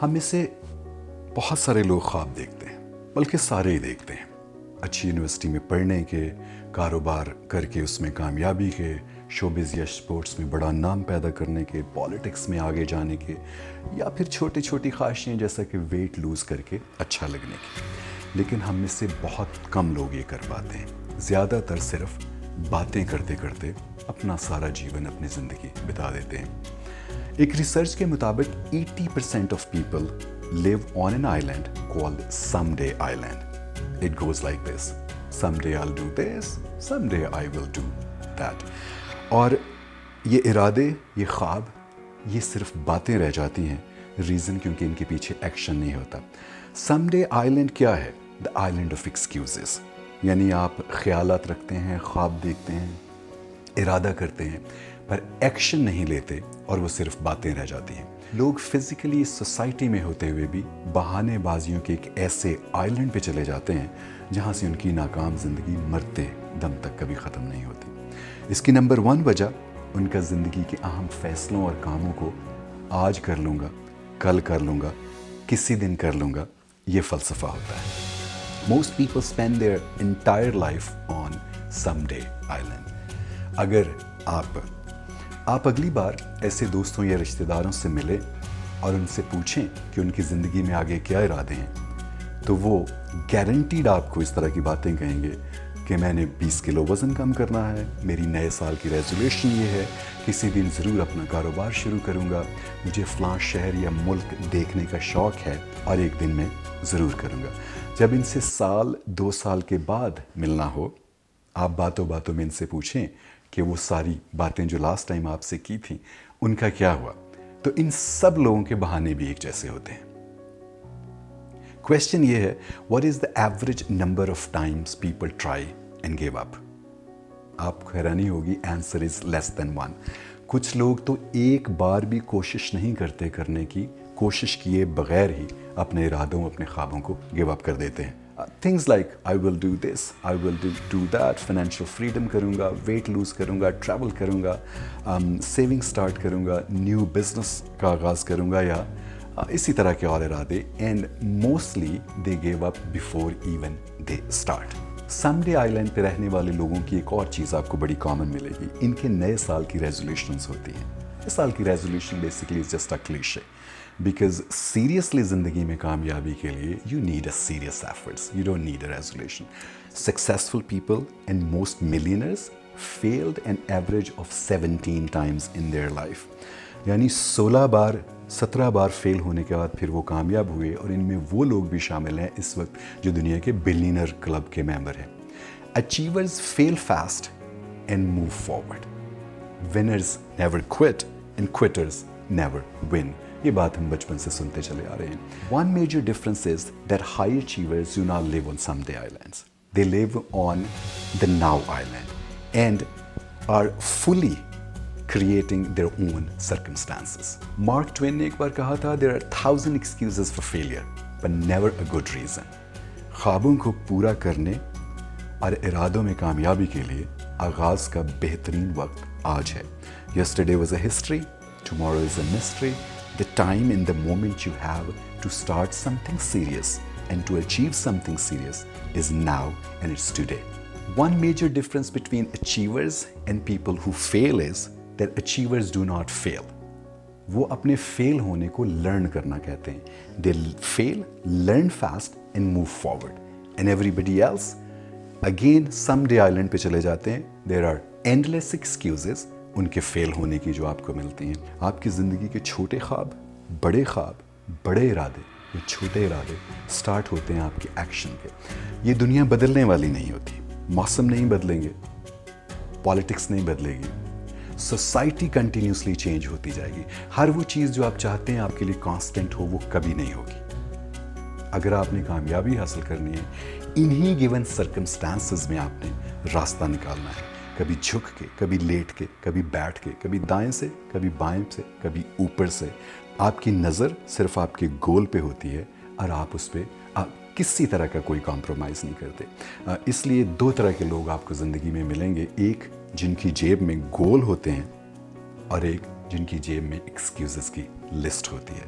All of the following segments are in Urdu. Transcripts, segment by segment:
ہم میں سے بہت سارے لوگ خواب دیکھتے ہیں، بلکہ سارے ہی دیکھتے ہیں، اچھی یونیورسٹی میں پڑھنے کے، کاروبار کر کے اس میں کامیابی کے، شوبز یا اسپورٹس میں بڑا نام پیدا کرنے کے، پالیٹکس میں آگے جانے کے، یا پھر چھوٹی چھوٹی خواہشیں جیسا کہ ویٹ لوز کر کے اچھا لگنے کی۔ لیکن ہم میں سے بہت کم لوگ یہ کر پاتے ہیں، زیادہ تر صرف باتیں کرتے کرتے اپنا سارا جیون، اپنی زندگی بتا دیتے ہیں۔ ایک ریسرچ کے مطابق 80% of people live on an island called Someday Island. It goes like this: someday I'll do this, someday I will do that. اور یہ ارادے، یہ خواب، یہ صرف باتیں رہ جاتی ہیں، ریزن کیونکہ ان کے پیچھے ایکشن نہیں ہوتا۔ Someday Island کیا ہے؟ The island of excuses. یعنی آپ خیالات رکھتے ہیں، خواب دیکھتے ہیں، ارادہ کرتے ہیں، پر ایکشن نہیں لیتے اور وہ صرف باتیں رہ جاتی ہیں۔ لوگ فزیکلی سوسائٹی میں ہوتے ہوئے بھی بہانے بازیوں کے ایک ایسے آئلینڈ پہ چلے جاتے ہیں جہاں سے ان کی ناکام زندگی مرتے دم تک کبھی ختم نہیں ہوتی۔ اس کی نمبر 1 وجہ ان کا زندگی کے اہم فیصلوں اور کاموں کو آج کر لوں گا، کل کر لوں گا، کسی دن کر لوں گا، یہ فلسفہ ہوتا ہے۔ Most people spend their entire life on Someday Island. اگر آپ اگلی بار ایسے دوستوں یا رشتہ داروں سے ملیں اور ان سے پوچھیں کہ ان کی زندگی میں آگے کیا ارادے ہیں، تو وہ گارنٹیڈ آپ کو اس طرح کی باتیں کہیں گے کہ میں نے 20 کلو وزن کم کرنا ہے، میری نئے سال کی ریزولوشن یہ ہے، کسی دن ضرور اپنا کاروبار شروع کروں گا، مجھے فلاں شہر یا ملک دیکھنے کا شوق ہے اور ایک دن میں ضرور کروں گا۔ جب ان سے 1-2 سال کے بعد ملنا ہو، آپ باتوں باتوں میں ان سے پوچھیں کہ وہ ساری باتیں جو لاسٹ ٹائم آپ سے کی تھیں ان کا کیا ہوا، تو ان سب لوگوں کے بہانے بھی ایک جیسے ہوتے ہیں۔ کویسچن یہ ہے، what is the average number of Times people try and give up? آپ کو حیرانی ہوگی، آنسر از لیس دین 1۔ کچھ لوگ تو ایک بار بھی کوشش نہیں کرتے کرنے کی، کوشش کیے بغیر ہی اپنے ارادوں، اپنے خوابوں کو گیو اپ کر دیتے ہیں۔ Things like I will do this, I will do that, financial freedom کروں گا، ویٹ لوز کروں گا، ٹریول کروں گا، سیونگ سٹارٹ کروں گا، نیو بزنس کا آغاز کروں گا، یا اسی طرح کے اور ارادے، and mostly they give up before even they start. Some day island پہ رہنے والے لوگوں کی ایک اور چیز آپ کو بڑی کامن ملے گی، ان کے نئے سال کی ریزولوشنز ہوتی ہیں۔ نئے سال کی resolution basically is just a cliché, because seriously زندگی میں کامیابی کے لیے you need a serious efforts, you don't need a resolution. Successful people and most millionaires failed an average of 17 times in their life, یعنی 17 بار فیل ہونے کے بعد پھر وہ کامیاب ہوئے، اور ان میں وہ لوگ بھی شامل ہیں اس وقت جو دنیا کے بلینئر کلب کے ممبر ہیں۔ Achievers fail fast and move forward, winners never quit and quitters never win. یہ بات ہم بچپن سے سنتے چلے آ رہے ہیں۔ One major difference is that high achievers do not live on someday islands. They live on the now island and are fully creating their own circumstances. Mark Twain نے ایک بار کہا تھا، there are 1,000 excuses for failure, but never a good reason. خوابوں کو پورا کرنے اور ارادوں میں کامیابی کے لیے آغاز کا بہترین وقت آج ہے۔ Yesterday was a history, tomorrow is a mystery. The time and the moment you have to start something serious and to achieve something serious is now, and it's today. One major difference between achievers and people who fail is that achievers do not fail. وہ اپنے فیل ہونے کو لرن کرنا کہتے ہیں۔ They fail, learn fast and move forward. And everybody else, again, someday island پہ چلے جاتے ہیں۔ There are endless excuses ان کے فیل ہونے کی جو آپ کو ملتی ہیں۔ آپ کی زندگی کے چھوٹے خواب، بڑے ارادے یا چھوٹے ارادے سٹارٹ ہوتے ہیں آپ کے ایکشن کے۔ یہ دنیا بدلنے والی نہیں ہوتی، موسم نہیں بدلیں گے، پالیٹکس نہیں بدلے گی، سوسائٹی کنٹینیوسلی چینج ہوتی جائے گی۔ ہر وہ چیز جو آپ چاہتے ہیں آپ کے لیے کانسٹنٹ ہو، وہ کبھی نہیں ہوگی۔ اگر آپ نے کامیابی حاصل کرنی ہے، انہی گیون سرکمسٹانسز میں آپ نے راستہ نکالنا ہے، کبھی جھک کے، کبھی لیٹ کے، کبھی بیٹھ کے، کبھی دائیں سے، کبھی بائیں سے، کبھی اوپر سے۔ آپ کی نظر صرف آپ کے گول پہ ہوتی ہے اور آپ اس پہ کسی طرح کا کوئی کمپرومائز نہیں کرتے۔ اس لیے 2 طرح کے لوگ آپ کو زندگی میں ملیں گے، ایک جن کی جیب میں گول ہوتے ہیں اور ایک جن کی جیب میں ایکسکیوزز کی لسٹ ہوتی ہے۔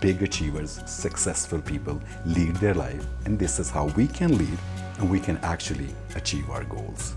big achievers, successful people lead their life, and this is how we can lead and we can actually achieve our goals.